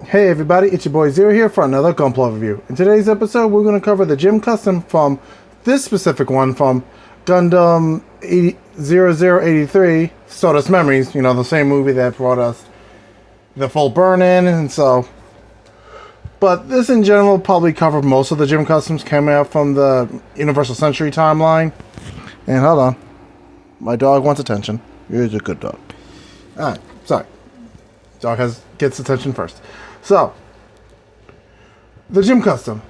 Hey everybody, it's your boy Zero here for another gunpla review. In today's episode, we're going to cover the gym custom from this specific one from Gundam 0083, Stardust Memories, the same movie that brought us the full burn-in, and so... But this in general probably covered most of the gym customs coming out from the Universal Century timeline. And hold on, my dog wants attention. He's a good dog. Alright, sorry. Dog gets attention first. So, the gym custom.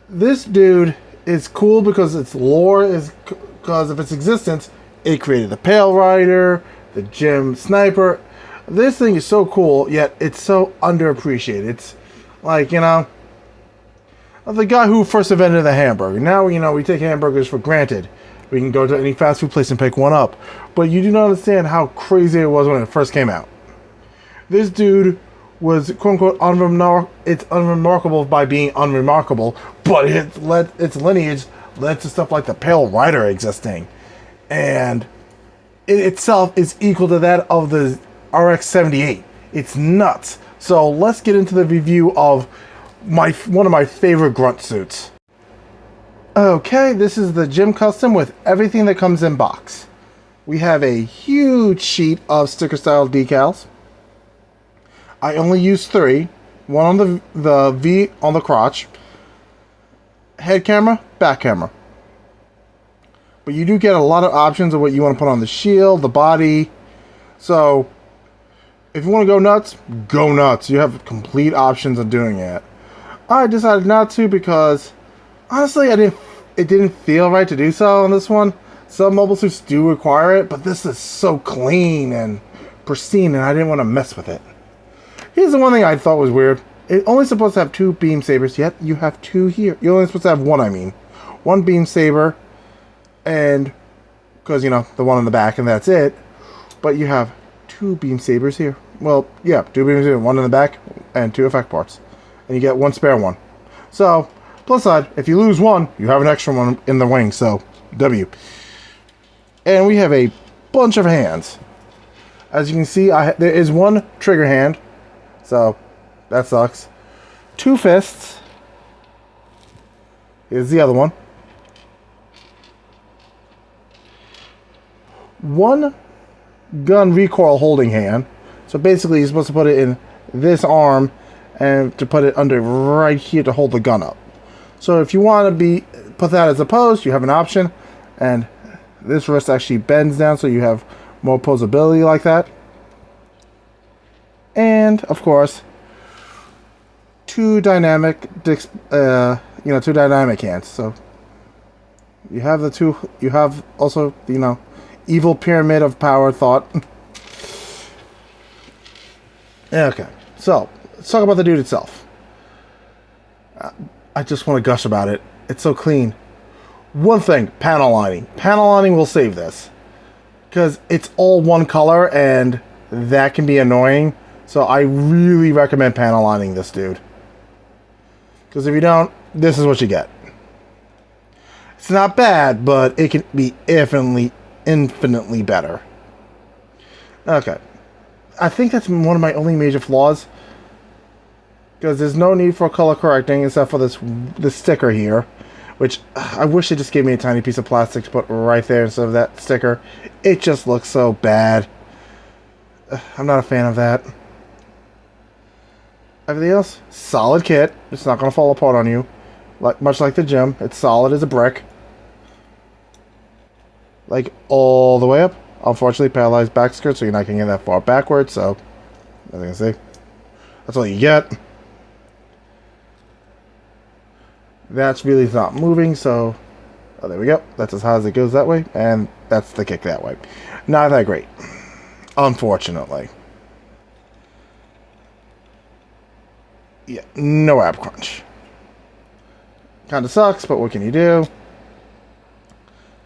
This dude is cool because its lore is because of its existence. It created the Pale Rider, the gym sniper. This thing is so cool, yet it's so underappreciated. It's like, the guy who first invented the hamburger. Now, we take hamburgers for granted. We can go to any fast food place and pick one up. But you do not understand how crazy it was when it first came out. This dude was quote unquote it's unremarkable by being unremarkable, but its lineage led to stuff like the Pale Rider existing, and it itself is equal to that of the RX-78. It's nuts. So let's get into the review of one of my favorite grunt suits. Okay, this is the gym custom with everything that comes in box. We have a huge sheet of sticker style decals. I only use 3. One on the V on the crotch. Head camera, back camera. But you do get a lot of options of what you want to put on the shield, the body. So, if you want to go nuts, go nuts. You have complete options of doing it. I decided not to because, honestly, it didn't feel right to do so on this one. Some mobile suits do require it, but this is so clean and pristine, and I didn't want to mess with it. Here's the one thing I thought was weird. It's only supposed to have 2 beam sabers, yet you have 2 here. You're only supposed to have 1, I mean. 1 beam saber, and, because, the one in the back, and that's it. But you have 2 beam sabers here. Well, yeah, 2 beam sabers, 1 in the back, and 2 effect parts. And you get 1 spare one. So, plus side, if you lose 1, you have an extra one in the wing, so, W. And we have a bunch of hands. As you can see, there is 1 trigger hand. So, that sucks. 2 fists. Here's the other one. 1 gun recoil holding hand. So basically, you're supposed to put it in this arm and to put it under right here to hold the gun up. So if you want to put that as a pose, you have an option. And this wrist actually bends down, so you have more posability like that. And of course, 2 dynamic hands. So you have the 2. You have also, evil pyramid of power thought. Okay, so let's talk about the dude itself. I just want to gush about it. It's so clean. One thing, panel lining. Panel lining will save this, because it's all 1 color, and that can be annoying. So I really recommend panel lining this dude. Because if you don't, this is what you get. It's not bad, but it can be infinitely better. Okay. I think that's one of my only major flaws. Because there's no need for color correcting except for this sticker here. Which, I wish they just gave me a tiny piece of plastic to put right there instead of that sticker. It just looks so bad. I'm not a fan of that. Everything else, solid kit. It's not going to fall apart on you. Much like the gym. It's solid as a brick. Like, all the way up. Unfortunately, paralyzed back skirt, so you're not going to get that far backwards, so... As I can see. That's all you get. That's really not moving, so... Oh, there we go. That's as high as it goes that way. And that's the kick that way. Not that great. Unfortunately. Yeah, no ab crunch. Kinda sucks, but what can you do?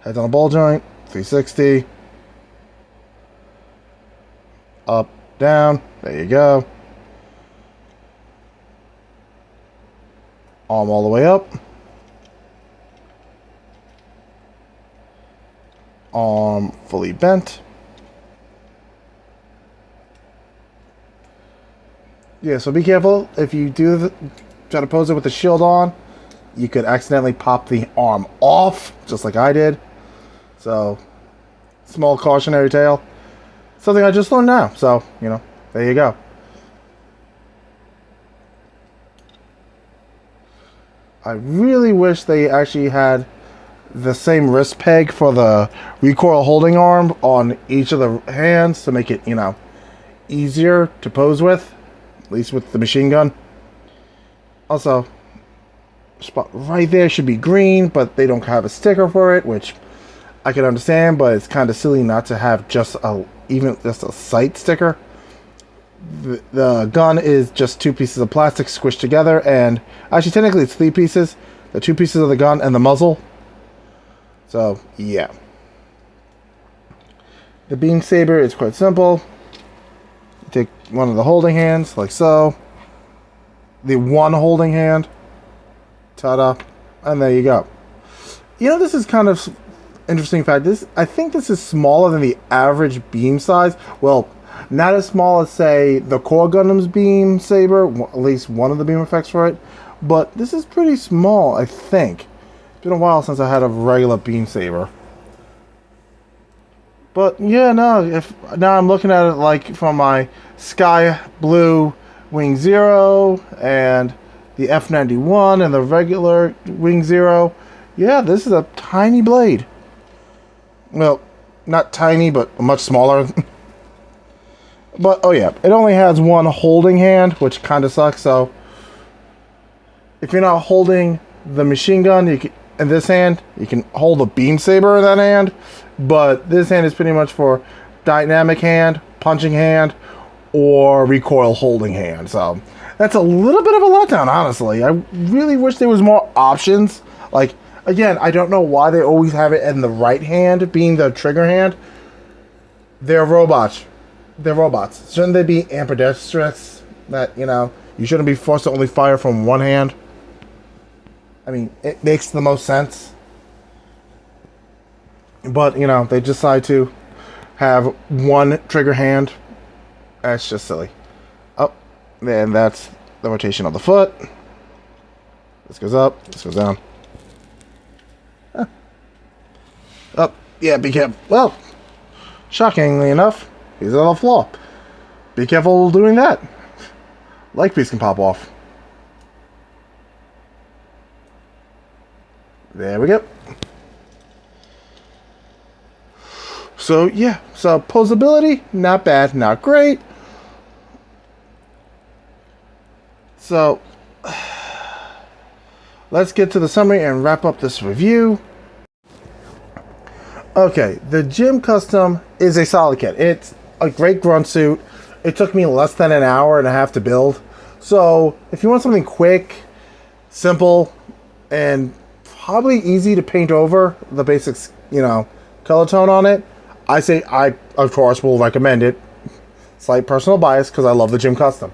Heads on a ball joint, 360. Up, down, there you go. Arm all the way up. Arm fully bent. Yeah, so be careful. If you try to pose it with the shield on, you could accidentally pop the arm off, just like I did. So, small cautionary tale. Something I just learned now. So, there you go. I really wish they actually had the same wrist peg for the recoil holding arm on each of the hands to make it, easier to pose with, at least with the machine gun. Also, spot right there should be green, but they don't have a sticker for it, which I can understand, but it's kind of silly not to have just a sight sticker. The gun is just 2 pieces of plastic squished together, and actually technically it's 3 pieces. The 2 pieces of the gun and the muzzle. So, yeah. The beam saber is quite simple. You take one of the holding hands, like so. The one holding hand. Ta-da. And there you go. This is kind of interesting fact. I think this is smaller than the average beam size. Well, not as small as, say, the core Gundam's beam saber. At least one of the beam effects for it. But this is pretty small, I think. It's been a while since I had a regular beam saber. But yeah, no. Now I'm looking at it like from my Sky Blue Wing Zero and the F91 and the regular Wing Zero. Yeah, this is a tiny blade. Well, not tiny, but much smaller. But oh yeah, it only has one holding hand, which kind of sucks. So if you're not holding the machine gun, in this hand, you can hold a beam saber in that hand. But this hand is pretty much for dynamic hand, punching hand, or recoil holding hand. So that's a little bit of a letdown, honestly. I really wish there was more options. Like, again, I don't know why they always have it in the right hand, being the trigger hand. They're robots. Shouldn't they be ambidextrous? That, you shouldn't be forced to only fire from one hand. I mean, it makes the most sense. But, they decide to have one trigger hand. That's just silly. Oh, and that's the rotation of the foot. This goes up, this goes down. Oh, yeah, be careful. Well, shockingly enough, he's on the floor. Be careful doing that. Leg piece can pop off. There we go. So, yeah. So, posability, not bad, not great. So, let's get to the summary and wrap up this review. Okay, the Gym Custom is a solid kit. It's a great grunt suit. It took me less than an hour and a half to build. So, if you want something quick, simple, and probably easy to paint over the basics, color tone on it, I say I, of course, will recommend it. Slight personal bias because I love the Gym Custom.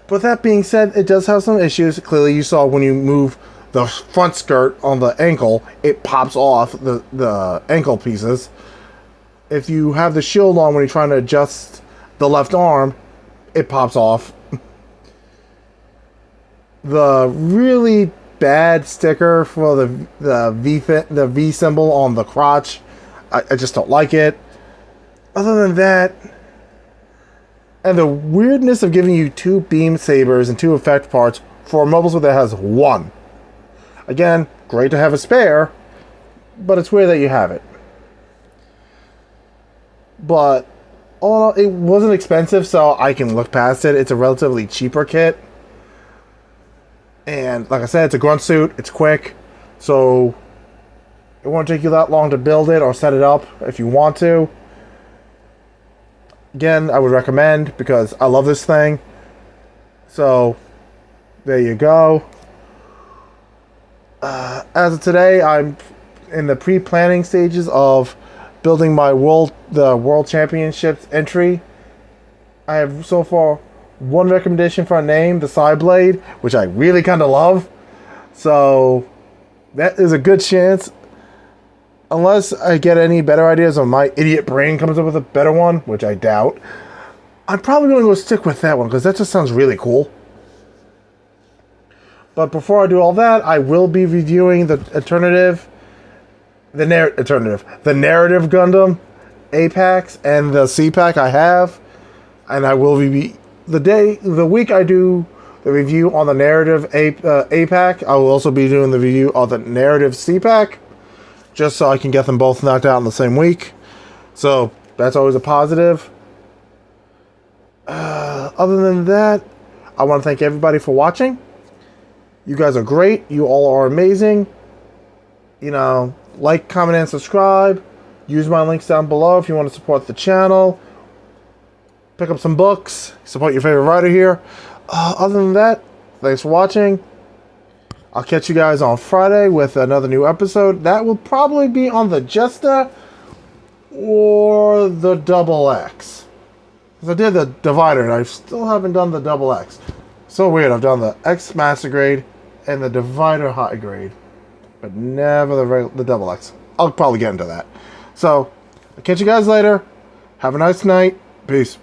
But that being said, it does have some issues. Clearly, you saw when you move the front skirt on the ankle, it pops off the ankle pieces. If you have the shield on when you're trying to adjust the left arm, it pops off. The really bad sticker for the V symbol on the crotch, I just don't like it. Other than that, and the weirdness of giving you 2 beam sabers and 2 effect parts for a mobile suit that has 1. Again, great to have a spare, but it's weird that you have it. But all in all, it wasn't expensive, so I can look past it. It's a relatively cheaper kit. And like I said, it's a grunt suit. It's quick. So it won't take you that long to build it or set it up if you want to. Again, I would recommend because I love this thing. So there you go. As of today, I'm in the pre-planning stages of building my World Championships entry. I have so far one recommendation for a name, the Psyblade, which I really kind of love. So that is a good chance. Unless I get any better ideas or my idiot brain comes up with a better one, which I doubt, I'm probably going to go stick with that one because that just sounds really cool. But before I do all that, I will be reviewing the narrative Gundam A-Packs and the C-Pack I have. And I will be, the week I do the review on the narrative A-Pack, I will also be doing the review on the narrative C-Pack, just so I can get them both knocked out in the same week. So, that's always a positive. Other than that, I want to thank everybody for watching. You guys are great. You all are amazing. You know, like, comment, and subscribe. Use my links down below if you want to support the channel. Pick up some books. Support your favorite writer here. Other than that, thanks for watching. I'll catch you guys on Friday with another new episode. That will probably be on the Jester or the Double X. Because I did the Divider and I still haven't done the Double X. So weird. I've done the X Master Grade and the Divider High Grade, but never the Double X. I'll probably get into that. So, I'll catch you guys later. Have a nice night. Peace.